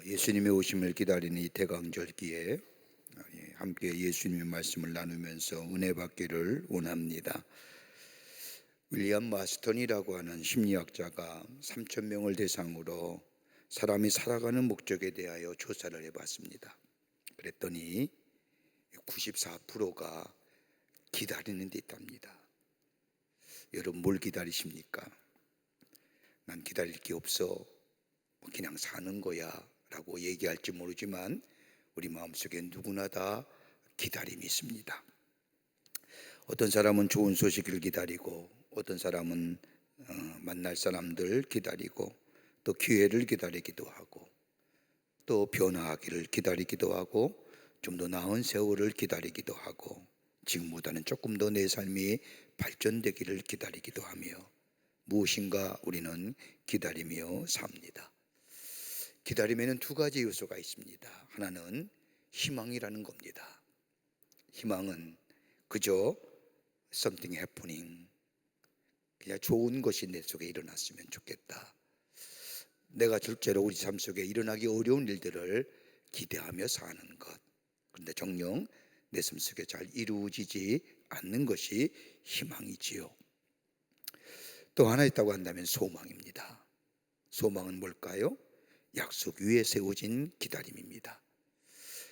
예수님의 오심을 기다리는 이 대강절기에 함께 예수님의 말씀을 나누면서 은혜 받기를 원합니다. 윌리엄 마스턴이라고 하는 심리학자가 3천 명을 대상으로 사람이 살아가는 목적에 대하여 조사를 해봤습니다. 그랬더니 94%가 기다리는 데 있답니다. 여러분, 뭘 기다리십니까? 난 기다릴 게 없어, 그냥 사는 거야 라고 얘기할지 모르지만 우리 마음속에 누구나 다 기다림이 있습니다. 어떤 사람은 좋은 소식을 기다리고, 어떤 사람은 만날 사람들 기다리고, 또 기회를 기다리기도 하고, 또 변화하기를 기다리기도 하고, 좀 더 나은 세월을 기다리기도 하고, 지금보다는 조금 더 내 삶이 발전되기를 기다리기도 하며, 무엇인가 우리는 기다리며 삽니다. 기다림에는 두 가지 요소가 있습니다. 하나는 희망이라는 겁니다. 희망은 그저 something happening, 그냥 좋은 것이 내 속에 일어났으면 좋겠다. 내가 실제로 우리 삶 속에 일어나기 어려운 일들을 기대하며 사는 것, 그런데 정녕 내 삶 속에 잘 이루어지지 않는 것이 희망이지요. 또 하나 있다고 한다면 소망입니다. 소망은 뭘까요? 약속 위에 세워진 기다림입니다.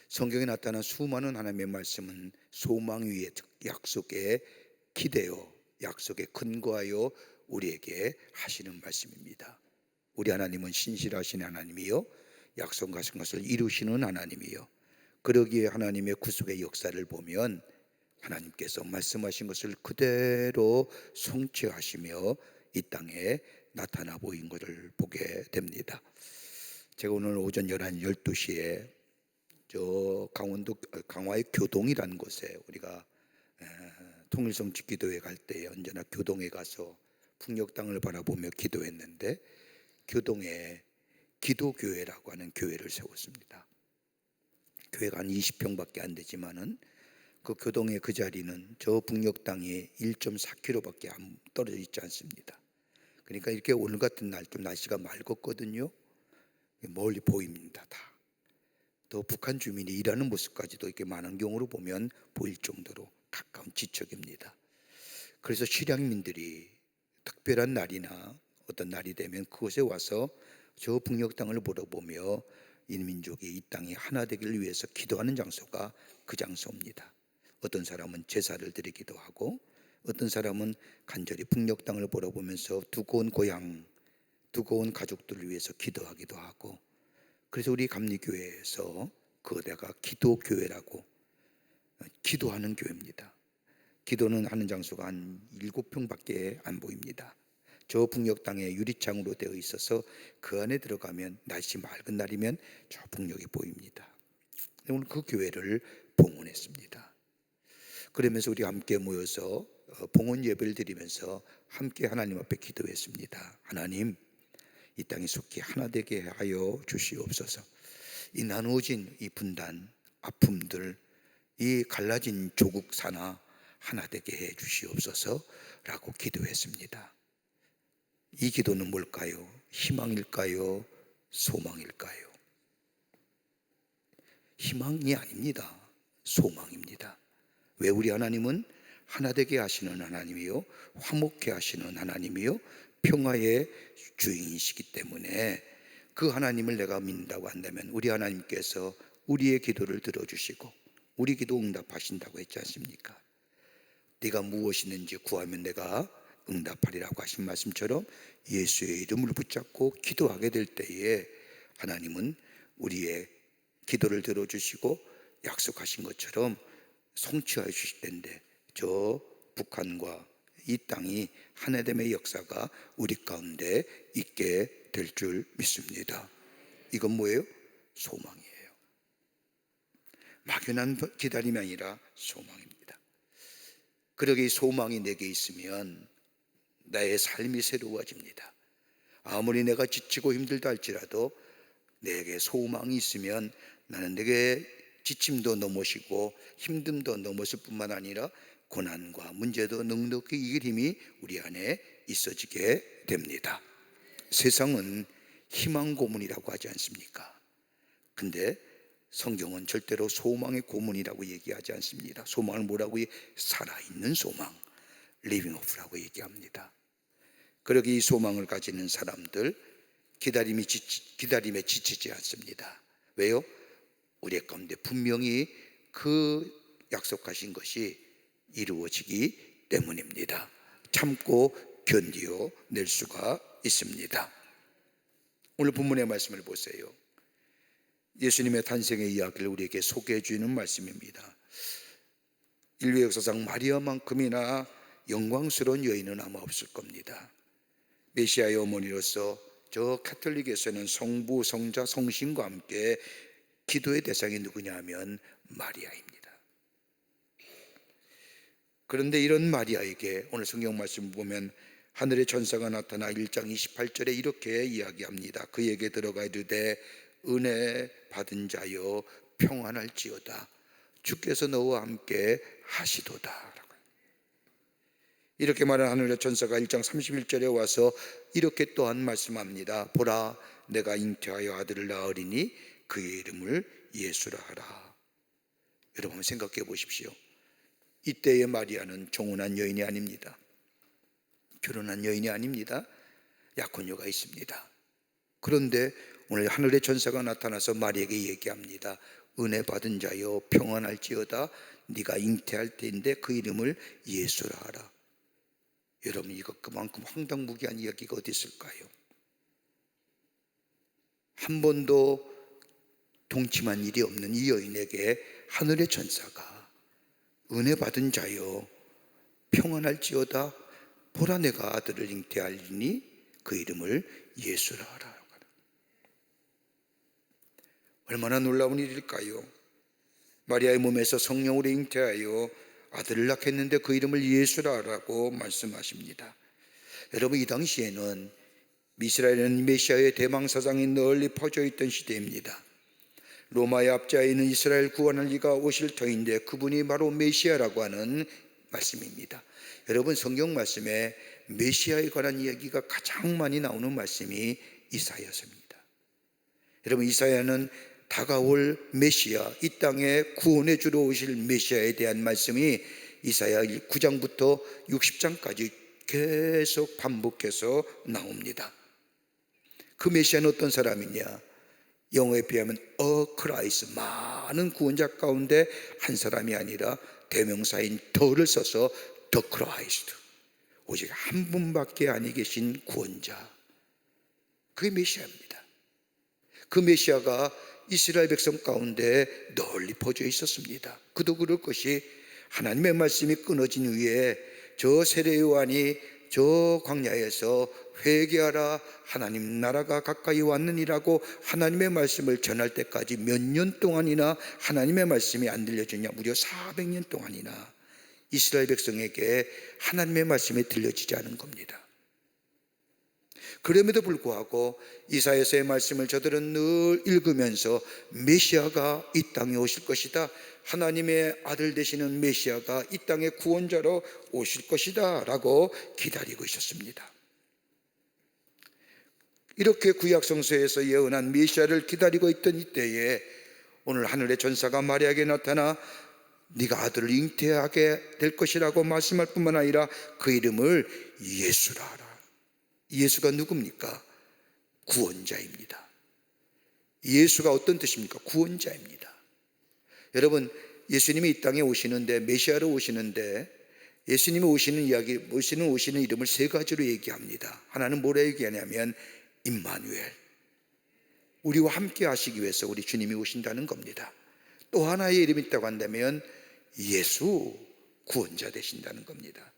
성경에 나타난 수많은 하나님의 말씀은 소망 위에, 약속에 기대어, 약속에 근거하여 우리에게 하시는 말씀입니다. 우리 하나님은 신실하신 하나님이요, 약속하신 것을 이루시는 하나님이요, 그러기에 하나님의 구속의 역사를 보면 하나님께서 말씀하신 것을 그대로 성취하시며 이 땅에 나타나 보인 것을 보게 됩니다. 제가 오늘 오전 11시, 12시에 저 강원도 강화의 교동이라는 곳에 우리가 통일성취 기도회 갈 때 언제나 교동에 가서 풍력땅을 바라보며 기도했는데, 교동에 기도교회라고 하는 교회를 세웠습니다. 교회가 한 20평밖에 안 되지만은 그 교동의 그 자리는 저 북녘 땅에 1.4km밖에 안 떨어져 있지 않습니다. 그러니까 이렇게 오늘 같은 날 좀 날씨가 맑았거든요. 멀리 보입니다. 다. 또 북한 주민이 일하는 모습까지도 이렇게 만원경으로 보면 보일 정도로 가까운 지척입니다. 그래서 실향민들이 특별한 날이나 어떤 날이 되면 그곳에 와서 저 북녘 땅을 바라보며 이 민족이 이 땅이 하나 되기를 위해서 기도하는 장소가 그 장소입니다. 어떤 사람은 제사를 드리기도 하고, 어떤 사람은 간절히 북녘 땅을 바라보면서 두고 온 고향, 두고 온 가족들을 위해서 기도하기도 하고, 그래서 우리 감리교회에서 그대가 기도교회라고, 기도하는 교회입니다. 기도는 하는 장소가 한 7평밖에 안 보입니다. 저 북녘 땅에 유리창으로 되어 있어서 그 안에 들어가면 날씨 맑은 날이면 저 북녘이 보입니다. 오늘 그 교회를 봉헌했습니다. 그러면서 우리 함께 모여서 봉헌 예배를 드리면서 함께 하나님 앞에 기도했습니다. 하나님, 이 땅이 속히 하나 되게 하여 주시옵소서. 이 나누어진 이 분단, 아픔들, 이 갈라진 조국 사나 하나 되게 해 주시옵소서라고 기도했습니다. 이 기도는 뭘까요? 희망일까요? 소망일까요? 희망이 아닙니다. 소망입니다. 왜? 우리 하나님은 하나 되게 하시는 하나님이요, 화목케 하시는 하나님이요, 평화의 주인이시기 때문에 그 하나님을 내가 믿는다고 한다면 우리 하나님께서 우리의 기도를 들어주시고 우리 기도 응답하신다고 했지 않습니까? 네가 무엇이든지 구하면 내가 응답하리라고 하신 말씀처럼 예수의 이름을 붙잡고 기도하게 될 때에 하나님은 우리의 기도를 들어주시고 약속하신 것처럼 성취하여 주실 텐데, 저 북한과 이 땅이 하나됨의 역사가 우리 가운데 있게 될 줄 믿습니다. 이건 뭐예요? 소망이에요. 막연한 기다림이 아니라 소망입니다. 그러기에 소망이 내게 있으면 나의 삶이 새로워집니다. 아무리 내가 지치고 힘들다 할지라도 내게 소망이 있으면 나는 내게 지침도 넘으시고 힘듦도 넘었을 뿐만 아니라 고난과 문제도 넉넉히 이길 힘이 우리 안에 있어지게 됩니다. 세상은 희망 고문이라고 하지 않습니까? 근데 성경은 절대로 소망의 고문이라고 얘기하지 않습니다. 소망을 뭐라고 살아있는 소망, living hope라고 얘기합니다. 그러기 이 소망을 가지는 사람들 기다림에 지치지 않습니다. 왜요? 우리 가운데 분명히 그 약속하신 것이 이루어지기 때문입니다. 참고 견디어 낼 수가 있습니다. 오늘 본문의 말씀을 보세요. 예수님의 탄생의 이야기를 우리에게 소개해 주는 말씀입니다. 인류 역사상 마리아만큼이나 영광스러운 여인은 아마 없을 겁니다. 메시아의 어머니로서 저 가톨릭에서는 성부, 성자, 성신과 함께 기도의 대상이 누구냐 하면 마리아입니다. 그런데 이런 마리아에게 오늘 성경 말씀을 보면 하늘의 천사가 나타나 1장 28절에 이렇게 이야기합니다. 그에게 들어가 이르되 은혜 받은 자여 평안할지어다 주께서 너와 함께 하시도다. 이렇게 말한 하늘의 천사가 1장 31절에 와서 이렇게 또한 말씀합니다. 보라 내가 잉태하여 아들을 낳으리니 그의 이름을 예수라 하라. 여러분 생각해 보십시오. 이때의 마리아는 종혼한 여인이 아닙니다. 결혼한 여인이 아닙니다. 약혼녀가 있습니다. 그런데 오늘 하늘의 천사가 나타나서 마리아에게 얘기합니다. 은혜 받은 자여 평안할지어다 네가 잉태할 때인데 그 이름을 예수라 하라. 여러분 이거 그만큼 황당무계한 이야기가 어디 있을까요? 한 번도 동침한 일이 없는 이 여인에게 하늘의 천사가 은혜 받은 자여 평안할지어다 보라 내가 아들을 잉태하리니 그 이름을 예수라 하라. 얼마나 놀라운 일일까요? 마리아의 몸에서 성령으로 잉태하여 아들을 낳겠는데 그 이름을 예수라 하라고 말씀하십니다. 여러분 이 당시에는 이스라엘은 메시아의 대망사상이 널리 퍼져 있던 시대입니다. 로마의 압제하에 있는 이스라엘 구원할 이가 오실 터인데 그분이 바로 메시아라고 하는 말씀입니다. 여러분 성경 말씀에 메시아에 관한 이야기가 가장 많이 나오는 말씀이 이사야서입니다. 여러분 이사야는 다가올 메시아, 이 땅에 구원해 주러 오실 메시아에 대한 말씀이 이사야 9장부터 60장까지 계속 반복해서 나옵니다. 그 메시아는 어떤 사람이냐? 영어에 비하면 Christ, 많은 구원자 가운데 한 사람이 아니라 대명사인 더를 써서 The Christ, 오직 한 분밖에 아니 계신 구원자, 그게 메시아입니다. 그 메시아가 이스라엘 백성 가운데 널리 퍼져 있었습니다. 그도 그럴 것이 하나님의 말씀이 끊어진 후에 저 세례 요한이 저 광야에서 회개하라 하나님 나라가 가까이 왔느니라고 하나님의 말씀을 전할 때까지 몇 년 동안이나 하나님의 말씀이 안 들려졌냐? 무려 400년 동안이나 이스라엘 백성에게 하나님의 말씀이 들려지지 않은 겁니다. 그럼에도 불구하고 이사야서의 말씀을 저들은 늘 읽으면서 메시아가 이 땅에 오실 것이다, 하나님의 아들 되시는 메시아가 이 땅의 구원자로 오실 것이다 라고 기다리고 있었습니다. 이렇게 구약성서에서 예언한 메시아를 기다리고 있던 이때에 오늘 하늘의 천사가 마리아에게 나타나 네가 아들을 잉태하게 될 것이라고 말씀할 뿐만 아니라 그 이름을 예수라 하라. 예수가 누굽니까? 구원자입니다. 예수가 어떤 뜻입니까? 구원자입니다. 여러분 예수님이 이 땅에 오시는데, 메시아로 오시는데, 예수님이 오시는 이야기, 오시는 이름을 세 가지로 얘기합니다. 하나는 뭐라 얘기하냐면 임마누엘, 우리와 함께 하시기 위해서 우리 주님이 오신다는 겁니다. 또 하나의 이름이 있다고 한다면 예수, 구원자 되신다는 겁니다.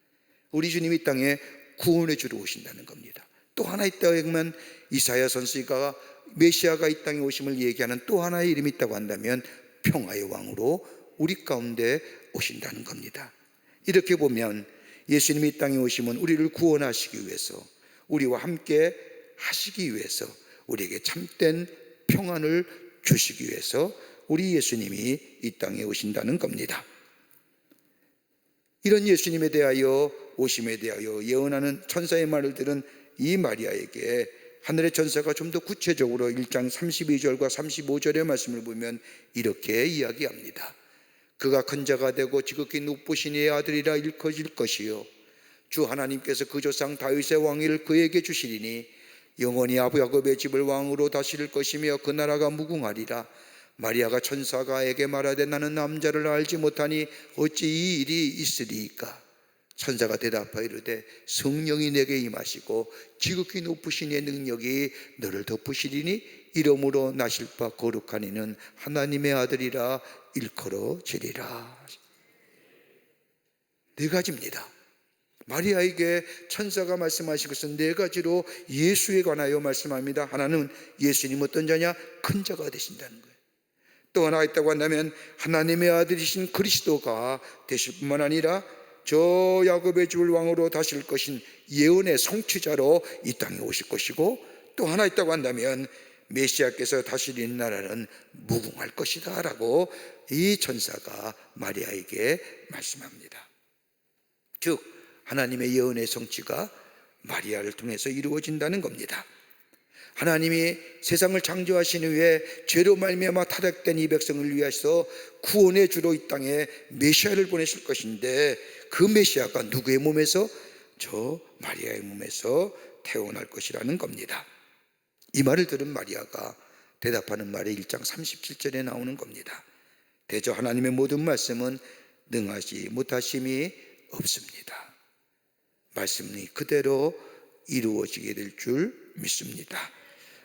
우리 주님이 이 땅에 구원해 주러 오신다는 겁니다. 또 하나 있다고 하면 이사야 선지자가 메시아가 이 땅에 오심을 얘기하는 또 하나의 이름이 있다고 한다면 평화의 왕으로 우리 가운데 오신다는 겁니다. 이렇게 보면 예수님이 이 땅에 오시면 우리를 구원하시기 위해서, 우리와 함께 하시기 위해서, 우리에게 참된 평안을 주시기 위해서 우리 예수님이 이 땅에 오신다는 겁니다. 이런 예수님에 대하여, 오심에 대하여 예언하는 천사의 말을 들은 이 마리아에게 하늘의 천사가 좀 더 구체적으로 1장 32절과 35절의 말씀을 보면 이렇게 이야기합니다. 그가 큰 자가 되고 지극히 높으신 이의 아들이라 일컬어질 것이요 주 하나님께서 그 조상 다윗의 왕위를 그에게 주시리니 영원히 아부 야곱의 집을 왕으로 다스릴 것이며 그 나라가 무궁하리라. 마리아가 천사가에게 말하되 나는 남자를 알지 못하니 어찌 이 일이 있으리이까. 천사가 대답하여 이르되 성령이 내게 임하시고 지극히 높으신 이의 능력이 너를 덮으시리니 이름으로 나실 바 거룩한 이는 하나님의 아들이라 일컬어지리라. 네 가지입니다. 마리아에게 천사가 말씀하신 것은 네 가지로 예수에 관하여 말씀합니다. 하나는 예수님 어떤 자냐? 큰 자가 되신다는 거예요. 또 하나 있다고 한다면 하나님의 아들이신 그리스도가 되실 뿐만 아니라 저 야곱의 집을 왕으로 다스릴 것인 예언의 성취자로 이 땅에 오실 것이고, 또 하나 있다고 한다면 메시아께서 다스리는 나라는 무궁할 것이다 라고 이 천사가 마리아에게 말씀합니다. 즉 하나님의 예언의 성취가 마리아를 통해서 이루어진다는 겁니다. 하나님이 세상을 창조하신 후에 죄로 말미암아 타락된 이 백성을 위하여 구원의 주로 이 땅에 메시아를 보내실 것인데, 그 메시아가 누구의 몸에서? 저 마리아의 몸에서 태어날 것이라는 겁니다. 이 말을 들은 마리아가 대답하는 말이 1장 37절에 나오는 겁니다. 대저 하나님의 모든 말씀은 능하지 못하심이 없습니다. 말씀이 그대로 이루어지게 될 줄 믿습니다.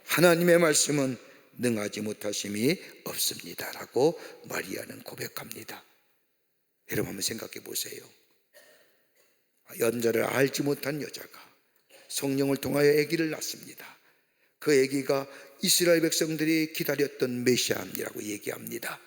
하나님의 말씀은 능하지 못하심이 없습니다 라고 마리아는 고백합니다. 여러분 한번 생각해 보세요. 연자를 알지 못한 여자가 성령을 통하여 아기를 낳습니다. 그 아기가 이스라엘 백성들이 기다렸던 메시아이라고 얘기합니다.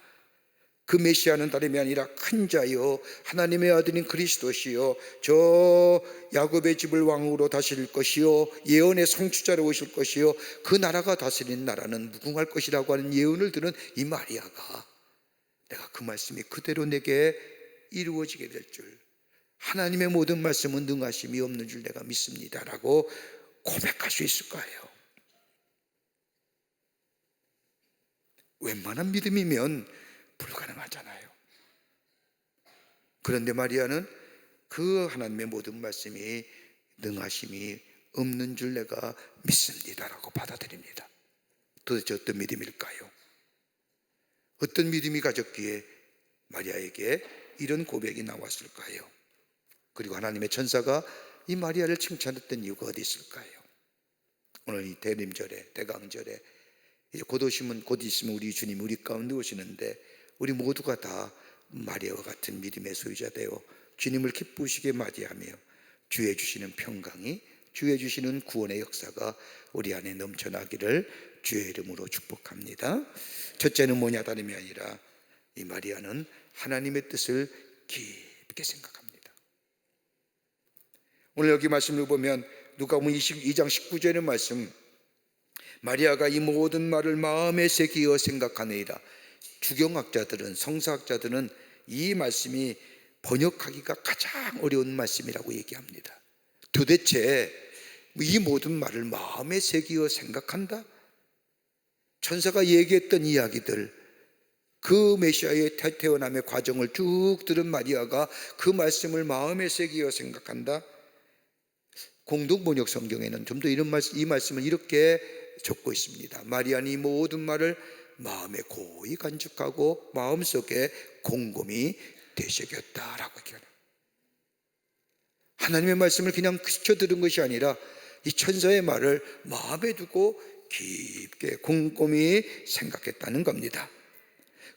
그 메시아는 다름이 아니라 큰 자요 하나님의 아들인 그리스도시요 저 야곱의 집을 왕으로 다스릴 것이요 예언의 성취자로 오실 것이요 그 나라가 다스리는 나라는 무궁할 것이라고 하는 예언을 들은 이 마리아가 내가 그 말씀이 그대로 내게 이루어지게 될 줄, 하나님의 모든 말씀은 능하심이 없는 줄 내가 믿습니다 라고 고백할 수 있을까요? 웬만한 믿음이면 불가능하잖아요. 그런데 마리아는 그 하나님의 모든 말씀이 능하심이 없는 줄 내가 믿습니다 라고 받아들입니다. 도대체 어떤 믿음일까요? 어떤 믿음이 가졌기에 마리아에게 이런 고백이 나왔을까요? 그리고 하나님의 천사가 이 마리아를 칭찬했던 이유가 어디 있을까요? 오늘 이 대림절에, 대강절에 이제 곧 있으면 우리 주님 우리 가운데 오시는데, 우리 모두가 다 마리아와 같은 믿음의 소유자 되어 주님을 기쁘시게 맞이하며 주의 주시는 평강이, 주의 주시는 구원의 역사가 우리 안에 넘쳐나기를 주의 이름으로 축복합니다. 첫째는 뭐냐 다름이 아니라 이 마리아는 하나님의 뜻을 깊게 생각합니다. 오늘 여기 말씀을 보면 누가복음 22장 19절의 말씀, 마리아가 이 모든 말을 마음에 새기어 생각하느니라. 주경학자들은, 성서학자들은 이 말씀이 번역하기가 가장 어려운 말씀이라고 얘기합니다. 도대체 이 모든 말을 마음에 새기어 생각한다? 천사가 얘기했던 이야기들, 그 메시아의 태어남의 과정을 쭉 들은 마리아가 그 말씀을 마음에 새기어 생각한다? 공동번역 성경에는 좀 더 이 말씀을 이렇게 적고 있습니다. 마리아는 이 모든 말을 마음에 고이 간직하고 마음속에 곰곰이 되새겼다라고 얘기합니다. 하나님의 말씀을 그냥 스쳐 들은 것이 아니라 이 천사의 말을 마음에 두고 깊게 곰곰이 생각했다는 겁니다.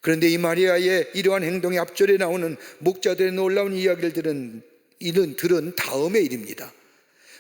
그런데 이 마리아의 이러한 행동이 앞절에 나오는 목자들의 놀라운 이야기를 들은 다음의 일입니다.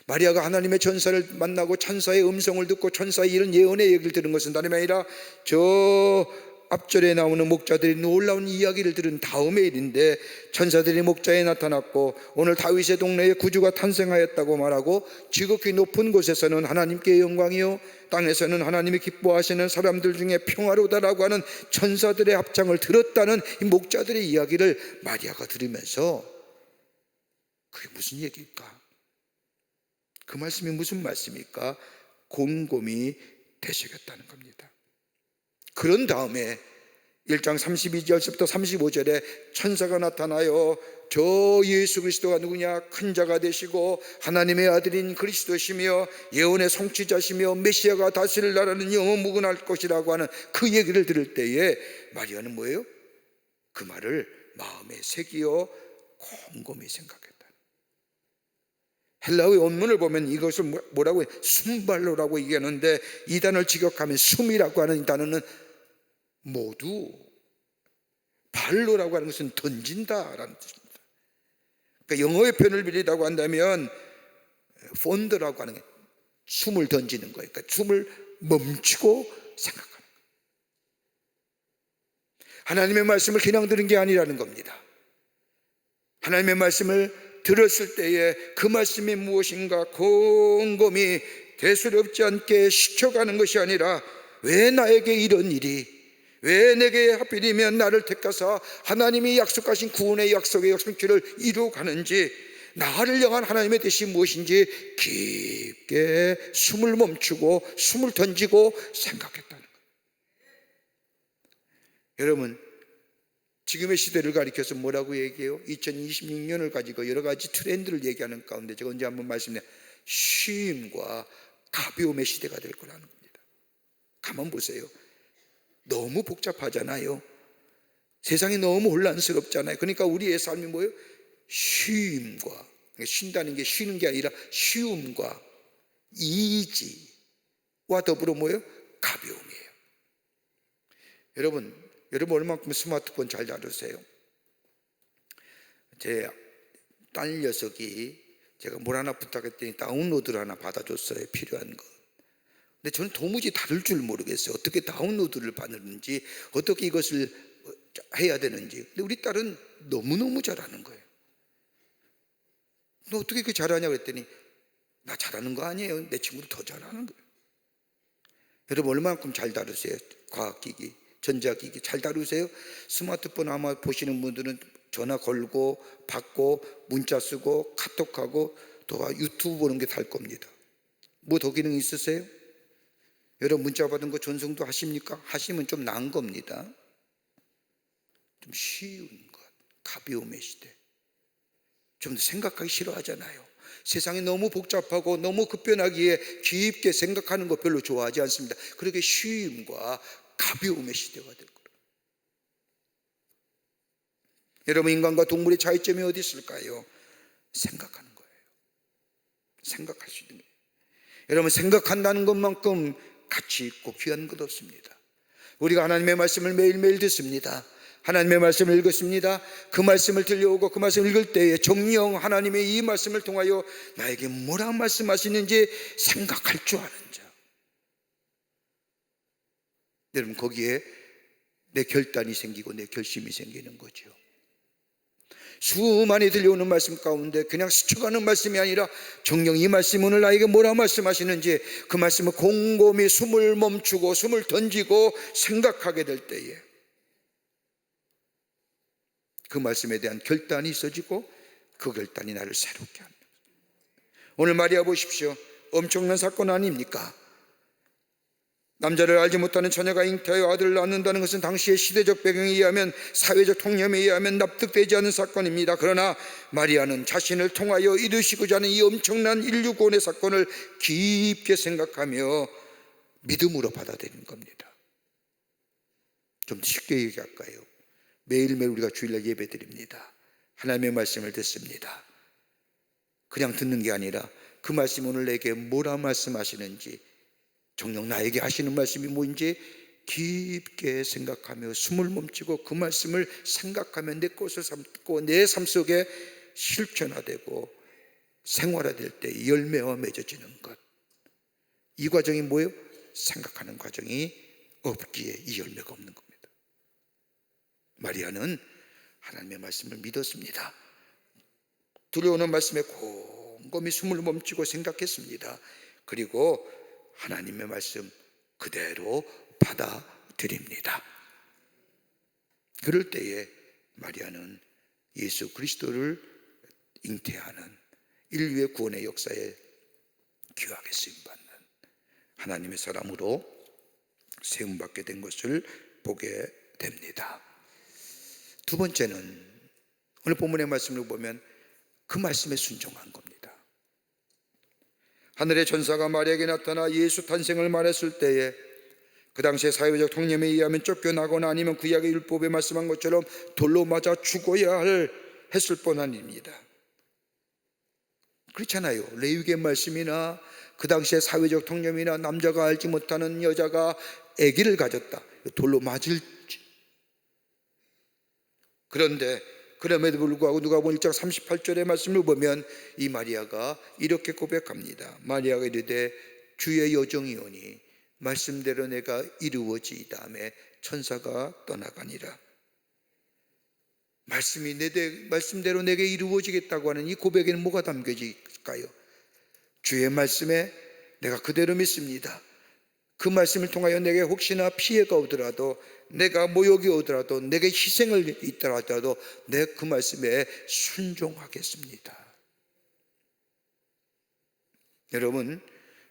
마리아가 하나님의 천사를 만나고 천사의 음성을 듣고 천사의 이런 예언의 얘기를 들은 것은 다름이 아니라 저 앞절에 나오는 목자들이 놀라운 이야기를 들은 다음의 일인데, 천사들이 목자에 나타났고 오늘 다윗의 동네에 구주가 탄생하였다고 말하고 지극히 높은 곳에서는 하나님께 영광이요 땅에서는 하나님이 기뻐하시는 사람들 중에 평화로다라고 하는 천사들의 합창을 들었다는 이 목자들의 이야기를 마리아가 들으면서 그게 무슨 얘기일까? 그 말씀이 무슨 말씀일까? 곰곰이 되시겠다는 겁니다. 그런 다음에 1장 32절부터 35절에 천사가 나타나요. 저 예수 그리스도가 누구냐? 큰 자가 되시고 하나님의 아들인 그리스도시며 예언의 성취자시며 메시아가 다스릴 나라는 영원무궁할 것이라고 하는 그 얘기를 들을 때에 마리아는 뭐예요? 그 말을 마음에 새기어 곰곰이 생각했다. 헬라어의 원문을 보면 이것을 뭐라고 해요? 숨발로라고 얘기하는데, 이 단어를 직역하면 숨이라고 하는 이 단어는 모두, 발로라고 하는 것은 던진다라는 뜻입니다. 그러니까 영어의 표현을 빌리다고 한다면 폰드라고 하는 게 숨을 던지는 거예요. 그러니까 숨을 멈추고 생각하는 거예요. 하나님의 말씀을 그냥 들은 게 아니라는 겁니다. 하나님의 말씀을 들었을 때에 그 말씀이 무엇인가 곰곰이 대수롭지 않게 시켜가는 것이 아니라, 왜 나에게 이런 일이, 왜 내게 하필이면 나를 택하사 하나님이 약속하신 구원의 약속의 약속지를 이루어가는지, 나를 향한 하나님의 뜻이 무엇인지 깊게 숨을 멈추고 숨을 던지고 생각했다는 거예요. 여러분, 지금의 시대를 가리켜서 뭐라고 얘기해요? 2026년을 가지고 여러 가지 트렌드를 얘기하는 가운데 제가 언제 한번 말씀드렸는데, 쉼과 가벼움의 시대가 될 거라는 겁니다. 가만 보세요. 너무 복잡하잖아요. 세상이 너무 혼란스럽잖아요. 그러니까 우리의 삶이 뭐예요? 쉼과, 쉰다는 게 쉬는 게 아니라 쉬움과 이지와 더불어 뭐예요? 가벼움이에요. 여러분 얼마만큼 스마트폰 잘 다루세요? 제 딸 녀석이 제가 뭘 하나 부탁했더니 다운로드를 하나 받아줬어요. 필요한 거. 근데 저는 도무지 다룰 줄 모르겠어요. 어떻게 다운로드를 받는지, 어떻게 이것을 해야 되는지. 근데 우리 딸은 너무너무 잘하는 거예요. 너 어떻게 그렇게 잘하냐 그랬더니, 나 잘하는 거 아니에요. 내 친구도 더 잘하는 거예요. 여러분 얼마만큼 잘 다루세요? 과학기기, 전자기기 잘 다루세요? 스마트폰 아마 보시는 분들은 전화 걸고 받고 문자 쓰고 카톡하고 또 유튜브 보는 게 다일 겁니다. 뭐 더 기능 있으세요? 여러분 문자 받은 거 전송도 하십니까? 하시면 좀 나은 겁니다. 좀 쉬운 것, 가벼움의 시대. 좀 더 생각하기 싫어하잖아요. 세상이 너무 복잡하고 너무 급변하기에 깊게 생각하는 거 별로 좋아하지 않습니다. 그렇게 쉼과 가벼움의 시대가 될 거예요. 여러분, 인간과 동물의 차이점이 어디 있을까요? 생각하는 거예요. 생각할 수 있는 거예요. 여러분, 생각한다는 것만큼 가치 있고 귀한 것 없습니다. 우리가 하나님의 말씀을 매일매일 듣습니다. 하나님의 말씀을 읽었습니다. 그 말씀을 들려오고 그 말씀을 읽을 때에 정령 하나님의 이 말씀을 통하여 나에게 뭐라 말씀하시는지 생각할 줄 아는 자. 여러분, 거기에 내 결단이 생기고 내 결심이 생기는 거죠. 수많이 들려오는 말씀 가운데 그냥 스쳐가는 말씀이 아니라 정녕 이 말씀 오늘 나에게 뭐라 말씀하시는지 그 말씀을 곰곰이 숨을 멈추고 숨을 던지고 생각하게 될 때에 그 말씀에 대한 결단이 있어지고 그 결단이 나를 새롭게 합니다. 오늘 마리아 보십시오. 엄청난 사건 아닙니까? 남자를 알지 못하는 처녀가 잉태하여 아들을 낳는다는 것은 당시의 시대적 배경에 의하면, 사회적 통념에 의하면 납득되지 않는 사건입니다. 그러나 마리아는 자신을 통하여 이루시고자 하는 이 엄청난 인류 구원의 사건을 깊게 생각하며 믿음으로 받아들이는 겁니다. 좀 쉽게 얘기할까요? 매일매일 우리가 주일날 예배 드립니다. 하나님의 말씀을 듣습니다. 그냥 듣는 게 아니라 그 말씀 오늘 내게 뭐라 말씀하시는지, 정녕 나에게 하시는 말씀이 뭔지 깊게 생각하며 숨을 멈추고 그 말씀을 생각하며 내 것을 삼고 내 삶 속에 실천화되고 생활화될 때 열매와 맺어지는 것. 이 과정이 뭐예요? 생각하는 과정이 없기에 이 열매가 없는 겁니다. 마리아는 하나님의 말씀을 믿었습니다. 들려오는 말씀에 곰곰이 숨을 멈추고 생각했습니다. 그리고 하나님의 말씀 그대로 받아들입니다. 그럴 때에 마리아는 예수 그리스도를 잉태하는 인류의 구원의 역사에 귀하게 쓰임받는 하나님의 사람으로 세움받게 된 것을 보게 됩니다. 두 번째는 오늘 본문의 말씀을 보면 그 말씀에 순종한 겁니다. 하늘의 천사가 마리아에게 나타나 예수 탄생을 말했을 때에 그 당시에 사회적 통념에 의하면 쫓겨나거나 아니면 구약의 율법에 말씀한 것처럼 돌로 맞아 죽어야 했을 뻔한 일입니다. 그렇잖아요. 레위기의 말씀이나 그 당시에 사회적 통념이나 남자가 알지 못하는 여자가 아기를 가졌다, 돌로 맞을지. 그런데 그럼에도 불구하고 누가복음 1장 38절의 말씀을 보면 이 마리아가 이렇게 고백합니다. 마리아가 이르되 주의 여정이오니 말씀대로 내가 이루어지이다 하매 천사가 떠나가니라. 말씀대로 내게 이루어지겠다고 하는 이 고백에는 뭐가 담겨질까요? 주의 말씀에 내가 그대로 믿습니다. 그 말씀을 통하여 내게 혹시나 피해가 오더라도, 내가 모욕이 오더라도, 내게 희생을 있더라도 내 그 말씀에 순종하겠습니다. 여러분,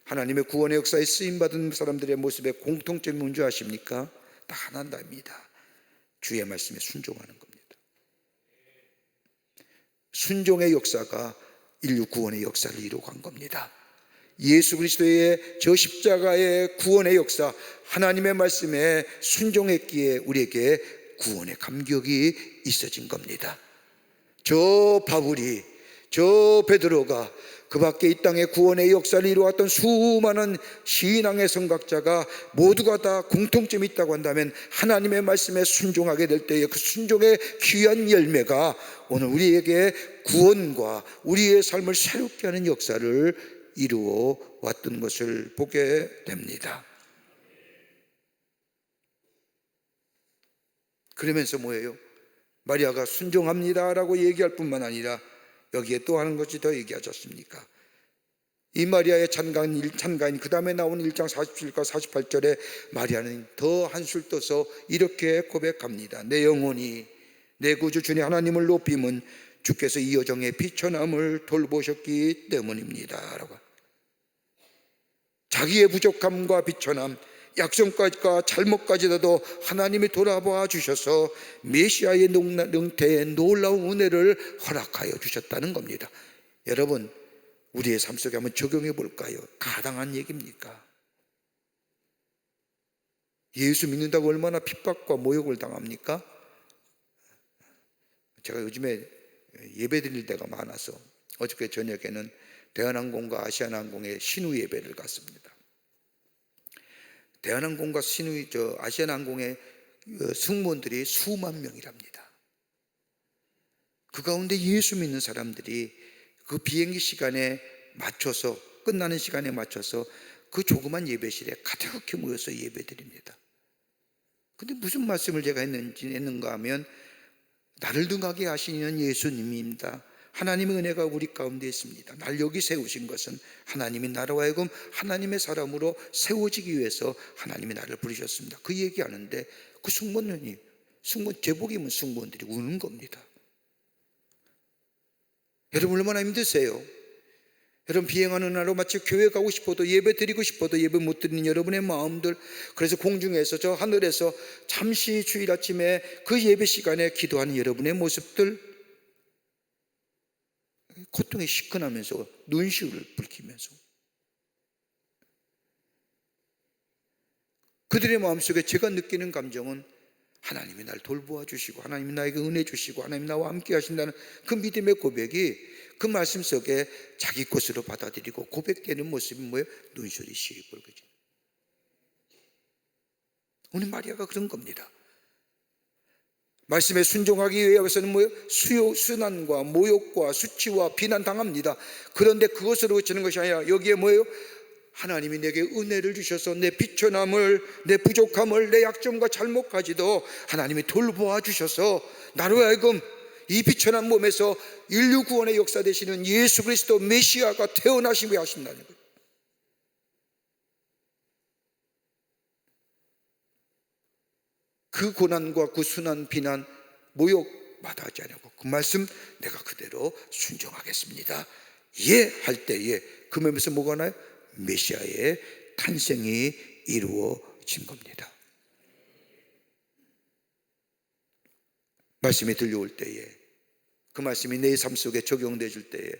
하나님의 구원의 역사에 쓰임받은 사람들의 모습의 공통점이 뭔지 아십니까? 다 하나입니다. 주의 말씀에 순종하는 겁니다. 순종의 역사가 인류 구원의 역사를 이루어간 겁니다. 예수 그리스도의 저 십자가의 구원의 역사, 하나님의 말씀에 순종했기에 우리에게 구원의 감격이 있어진 겁니다. 저 바울이, 저 베드로가, 그 밖에 이 땅의 구원의 역사를 이루었던 수많은 신앙의 선각자가 모두가 다 공통점이 있다고 한다면 하나님의 말씀에 순종하게 될 때에 그 순종의 귀한 열매가 오늘 우리에게 구원과 우리의 삶을 새롭게 하는 역사를 이루어 왔던 것을 보게 됩니다. 그러면서 뭐예요? 마리아가 순종합니다라고 얘기할 뿐만 아니라 여기에 또 하는 것이 더 얘기하지 않습니까? 이 마리아의 찬가인 그 다음에 나오는 1장 47과 48절에 마리아는 더 한술 떠서 이렇게 고백합니다. 내 영혼이 내 구주 주님 하나님을 높임은 주께서 이 여정의 비천함을 돌보셨기 때문입니다 라고. 자기의 부족함과 비천함, 약점까지가 잘못까지라도 하나님이 돌아봐 주셔서 메시아의 능태에 놀라운 은혜를 허락하여 주셨다는 겁니다. 여러분, 우리의 삶 속에 한번 적용해 볼까요? 가당한 얘기입니까? 예수 믿는다고 얼마나 핍박과 모욕을 당합니까? 제가 요즘에 예배 드릴 때가 많아서 어저께 저녁에는 대한항공과 아시아나항공의 신우 예배를 갔습니다. 대한항공과 아시아나항공의 승무원들이 수만 명이랍니다. 그 가운데 예수 믿는 사람들이 그 비행기 시간에 맞춰서, 끝나는 시간에 맞춰서 그 조그만 예배실에 가득히 모여서 예배 드립니다. 근데 무슨 말씀을 제가 했는가 하면, 나를 등하게 하시는 예수님입니다. 하나님의 은혜가 우리 가운데 있습니다. 날 여기 세우신 것은 하나님이 나로 하여금 하나님의 사람으로 세워지기 위해서 하나님이 나를 부르셨습니다. 그 얘기하는데 그 승무원이, 제복 입은 승무원들이 우는 겁니다. 여러분 얼마나 힘드세요? 여러분 비행하는 하루 마치 교회 가고 싶어도, 예배 드리고 싶어도 예배 못 드리는 여러분의 마음들, 그래서 공중에서 저 하늘에서 잠시 주일 아침에 그 예배 시간에 기도하는 여러분의 모습들, 고통에 시큰하면서 눈시울을 붉히면서 그들의 마음속에 제가 느끼는 감정은 하나님이 날 돌보아 주시고 하나님이 나에게 은혜 주시고 하나님이 나와 함께 하신다는 그 믿음의 고백이 그 말씀 속에 자기 것으로 받아들이고 고백되는 모습이 뭐예요? 눈시울이 시뻘겋죠. 오늘 마리아가 그런 겁니다. 말씀에 순종하기 위해서는 뭐예요? 수난과 모욕과 수치와 비난 당합니다. 그런데 그것으로 그치는 것이 아니라 여기에 뭐예요? 하나님이 내게 은혜를 주셔서 내 비천함을, 내 부족함을, 내 약점과 잘못까지도 하나님이 돌보아 주셔서 나로 하여금 이 비천한 몸에서 인류 구원의 역사 되시는 예수 그리스도 메시아가 태어나시게 하신다는 거예요. 그 고난과 그 순한 비난, 모욕 마다하지 않고 그 말씀 내가 그대로 순종하겠습니다. 예 할 때에 그 몸에서 뭐가 나요? 메시아의 탄생이 이루어진 겁니다. 말씀이 들려올 때에, 그 말씀이 내 삶 속에 적용되어 줄 때에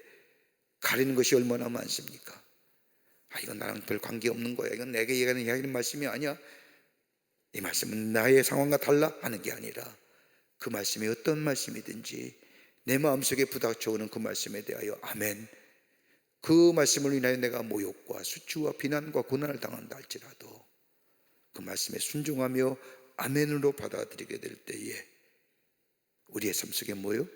가리는 것이 얼마나 많습니까? 이건 나랑 별 관계없는 거야, 이건 내게 얘기하는 말씀이 아니야, 이 말씀은 나의 상황과 달라 하는 게 아니라, 그 말씀이 어떤 말씀이든지 내 마음속에 부닥쳐오는 그 말씀에 대하여 아멘, 그 말씀을 인하여 내가 모욕과 수치와 비난과 고난을 당한다 할지라도 그 말씀에 순종하며 아멘으로 받아들이게 될 때에 우리의 삶 속에 뭐요?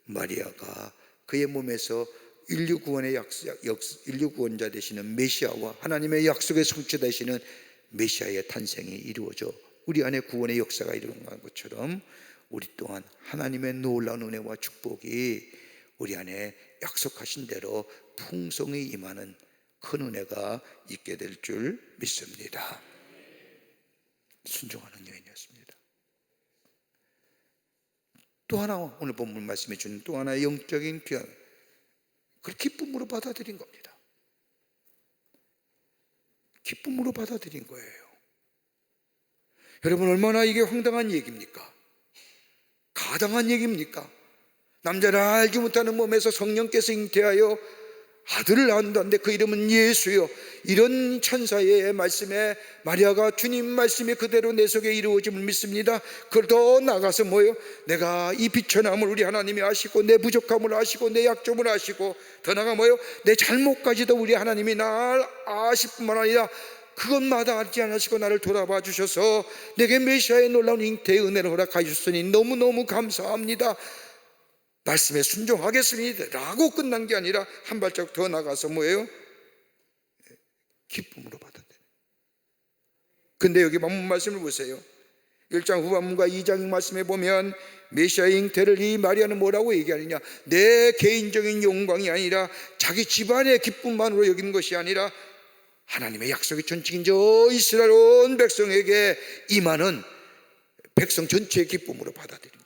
마리아가 그의 몸에서 인류 구원자 되시는 메시아와 하나님의 약속의 성취 되시는 메시아의 탄생이 이루어져 우리 안에 구원의 역사가 일어난 것처럼, 우리 또한 하나님의 놀라운 은혜와 축복이 우리 안에 약속하신 대로 풍성히 임하는 큰 은혜가 있게 될 줄 믿습니다. 순종하는 여인이었습니다. 또 하나, 오늘 본문 말씀해 주는 또 하나의 영적인 귀한, 그걸 기쁨으로 받아들인 겁니다. 기쁨으로 받아들인 거예요. 여러분, 얼마나 이게 황당한 얘기입니까? 가당한 얘기입니까? 남자를 알지 못하는 몸에서 성령께서 잉태하여 아들을 낳는다는데 그 이름은 예수요, 이런 천사의 말씀에 마리아가 주님 말씀이 그대로 내 속에 이루어짐을 믿습니다. 그걸 더 나가서 뭐예요? 내가 이 비천함을 우리 하나님이 아시고, 내 부족함을 아시고, 내 약점을 아시고, 더 나아가 뭐예요? 내 잘못까지도 우리 하나님이 날 아실 뿐만 아니라 그것마다 알지 않으시고 나를 돌아봐 주셔서 내게 메시아의 놀라운 잉태의 은혜를 허락하셨으니 너무너무 감사합니다, 말씀에 순종하겠습니다 라고 끝난 게 아니라 한 발짝 더 나가서 뭐예요? 기쁨으로 받아들여요. 근데 여기 본문 말씀을 보세요. 1장 후반문과 2장 말씀에 보면 메시아의 잉태를 이 마리아는 뭐라고 얘기하느냐, 내 개인적인 영광이 아니라 자기 집안의 기쁨만으로 여기는 것이 아니라 하나님의 약속의 전칙인 저 이스라엘 온 백성에게 임하는 백성 전체의 기쁨으로 받아들인 거예요.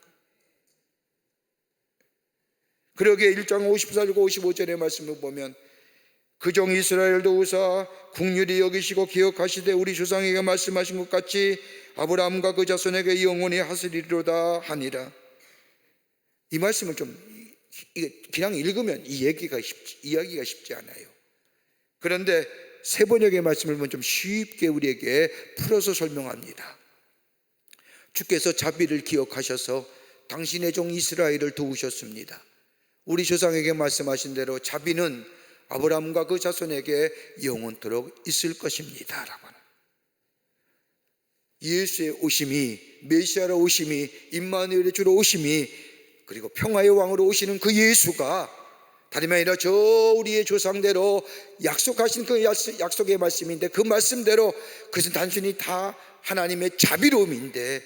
그러기에 1장 54절 55절의 말씀을 보면 그 종 이스라엘도 우사 국률이 여기시고 기억하시되 우리 조상에게 말씀하신 것 같이 아브라함과 그 자손에게 영원히 하시리로다 하니라. 이 말씀을 좀 그냥 읽으면 이야기가 쉽지 않아요. 그런데 세 번역의 말씀을 보면 좀 쉽게 우리에게 풀어서 설명합니다. 주께서 자비를 기억하셔서 당신의 종 이스라엘을 도우셨습니다. 우리 조상에게 말씀하신 대로 자비는 아브라함과 그 자손에게 영원토록 있을 것입니다 라고 하는, 예수의 오심이, 메시아로 오심이, 임마누엘의 주로 오심이, 그리고 평화의 왕으로 오시는 그 예수가 다름이 아니라 저 우리의 조상대로 약속하신 그 약속의 말씀인데, 그 말씀대로 그것은 단순히 다 하나님의 자비로움인데,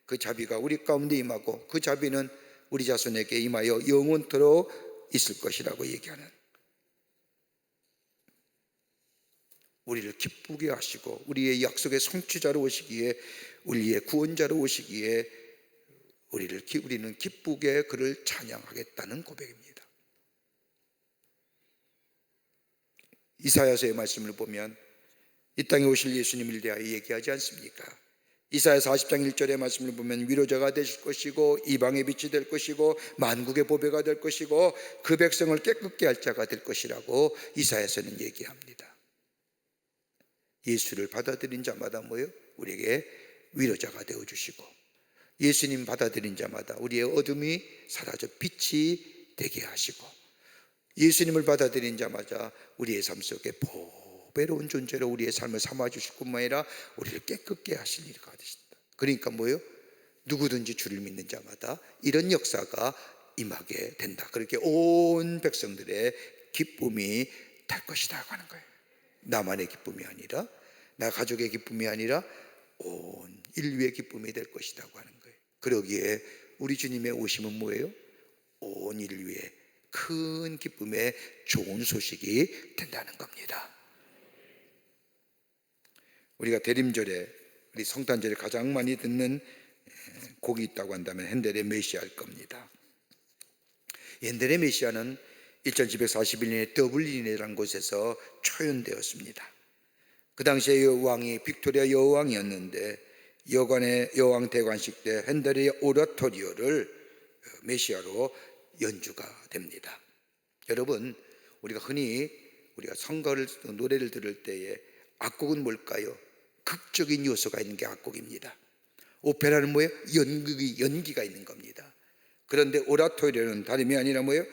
그 자비가 우리 가운데 임하고 그 자비는 우리 자손에게 임하여 영원토록 있을 것이라고 얘기하는, 우리를 기쁘게 하시고 우리의 약속의 성취자로 오시기에, 우리의 구원자로 오시기에 우리는 기쁘게 그를 찬양하겠다는 고백입니다. 이사야서의 말씀을 보면 이 땅에 오실 예수님을 대하여 얘기하지 않습니까? 이사야 40장 1절의 말씀을 보면 위로자가 되실 것이고 이방의 빛이 될 것이고 만국의 보배가 될 것이고 그 백성을 깨끗게 할 자가 될 것이라고 이사야서는 얘기합니다. 예수를 받아들인 자마다 뭐예요? 우리에게 위로자가 되어주시고, 예수님 받아들인 자마다 우리의 어둠이 사라져 빛이 되게 하시고, 예수님을 받아들인 자마다 우리의 삶 속에 보배로운 존재로 우리의 삶을 삼아주실 뿐만 아니라 우리를 깨끗게 하실 일이 되신다. 그러니까 뭐예요? 누구든지 주를 믿는 자마다 이런 역사가 임하게 된다. 그렇게 온 백성들의 기쁨이 될 것이다 하는 거예요. 나만의 기쁨이 아니라, 나 가족의 기쁨이 아니라 온 인류의 기쁨이 될 것이라고 하는 거예요. 그러기에 우리 주님의 오심은 뭐예요? 온 인류의 큰 기쁨의 좋은 소식이 된다는 겁니다. 우리가 대림절에, 우리 성탄절에 가장 많이 듣는 곡이 있다고 한다면 핸델의 메시아일 겁니다. 핸델의 메시아는 1741년에 더블린이라는 곳에서 초연되었습니다. 그 당시에 여왕이 빅토리아 여왕이었는데 여왕 대관식 때 핸델의 오라토리오를 메시아로 연주가 됩니다. 여러분, 우리가 흔히 성가를 노래를 들을 때에 악곡은 뭘까요? 극적인 요소가 있는 게 악곡입니다. 오페라는 뭐예요? 연기가 있는 겁니다. 그런데 오라토리오는 다름이 아니라 뭐예요?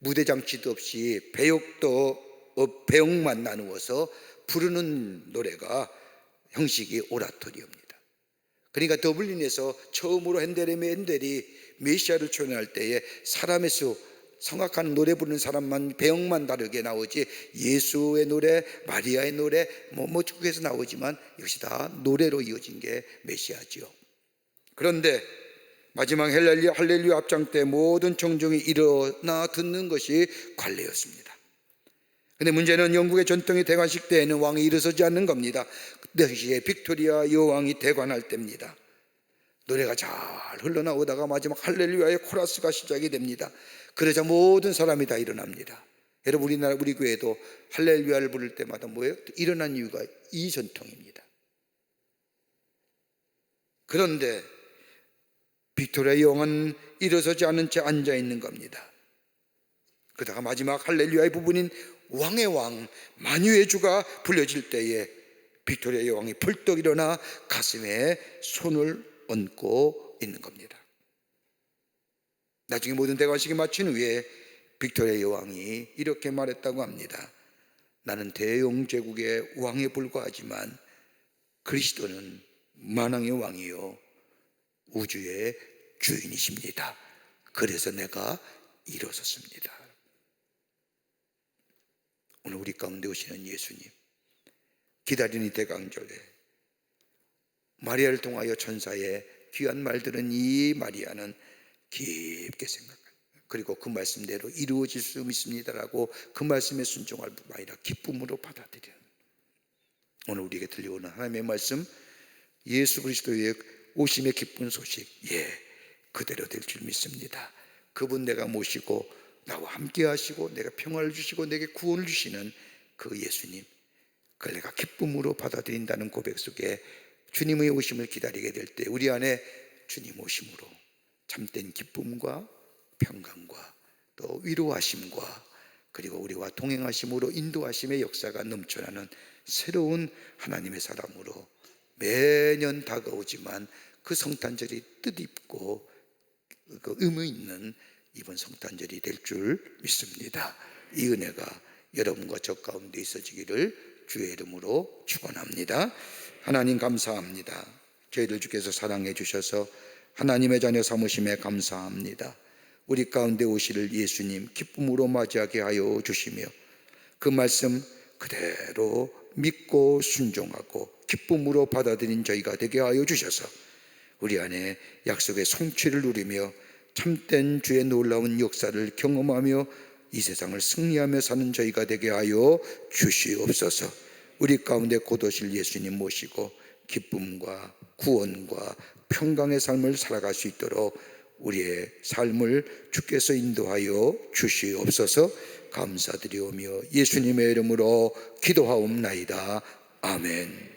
무대 장치도 없이 배역만 나누어서 부르는 노래가 형식이 오라토리오입니다. 그러니까 더블린에서 처음으로 핸델이 메시아를 초연할 때에 사람의 수, 성악하는 노래 부르는 사람만 배역만 다르게 나오지, 예수의 노래, 마리아의 노래 쭉해서 나오지만 이것이 다 노래로 이어진 게 메시아지요. 그런데 마지막 할렐루야 합장 때 모든 청중이 일어나 듣는 것이 관례였습니다. 근데 문제는 영국의 전통의 대관식 때에는 왕이 일어서지 않는 겁니다. 그 당시에 빅토리아 여왕이 대관할 때입니다. 노래가 잘 흘러나오다가 마지막 할렐루야의 코러스가 시작이 됩니다. 그러자 모든 사람이 다 일어납니다. 여러분, 우리 교회도 할렐루야를 부를 때마다 뭐예요? 일어난 이유가 이 전통입니다. 그런데 빅토리아 여왕은 일어서지 않은 채 앉아 있는 겁니다. 그러다가 마지막 할렐루야의 부분인 왕의 왕 만유의 주가 불려질 때에 빅토리아 여왕이 벌떡 일어나 가슴에 손을 얹고 있는 겁니다. 나중에 모든 대관식이 마친 후에 빅토리아 여왕이 이렇게 말했다고 합니다. 나는 대영제국의 왕에 불과하지만 그리스도는 만왕의 왕이요 우주의 주인이십니다. 그래서 내가 일어섰습니다. 오늘 우리 가운데 오시는 예수님, 기다리는 이 대강절에 마리아를 통하여 천사의 귀한 말 들은 이 마리아는 깊게 생각합니다. 그리고 그 말씀대로 이루어질 수 믿습니다라고 그 말씀에 순종할 뿐만 아니라 기쁨으로 받아들여요. 오늘 우리에게 들려오는 하나님의 말씀, 예수 그리스도의 오심의 기쁜 소식, 그대로 될 줄 믿습니다. 그분 내가 모시고 나와 함께 하시고 내가 평화를 주시고 내게 구원을 주시는 그 예수님, 그걸 내가 기쁨으로 받아들인다는 고백 속에 주님의 오심을 기다리게 될 때 우리 안에 주님 오심으로 참된 기쁨과 평강과 또 위로하심과 그리고 우리와 동행하심으로 인도하심의 역사가 넘쳐나는 새로운 하나님의 사람으로 매년 다가오지만 그 성탄절이 뜻있고 그 의미 있는 이번 성탄절이 될 줄 믿습니다. 이 은혜가 여러분과 저 가운데 있어지기를 주의 이름으로 축원합니다. 하나님 감사합니다. 저희를 주께서 사랑해 주셔서 하나님의 자녀 삼으심에 감사합니다. 우리 가운데 오실 예수님 기쁨으로 맞이하게 하여 주시며 그 말씀 그대로 믿고 순종하고 기쁨으로 받아들인 저희가 되게 하여 주셔서 우리 안에 약속의 성취를 누리며 참된 주의 놀라운 역사를 경험하며 이 세상을 승리하며 사는 저희가 되게 하여 주시옵소서. 우리 가운데 곧 오실 예수님 모시고 기쁨과 구원과 평강의 삶을 살아갈 수 있도록 우리의 삶을 주께서 인도하여 주시옵소서. 감사드리오며 예수님의 이름으로 기도하옵나이다. 아멘.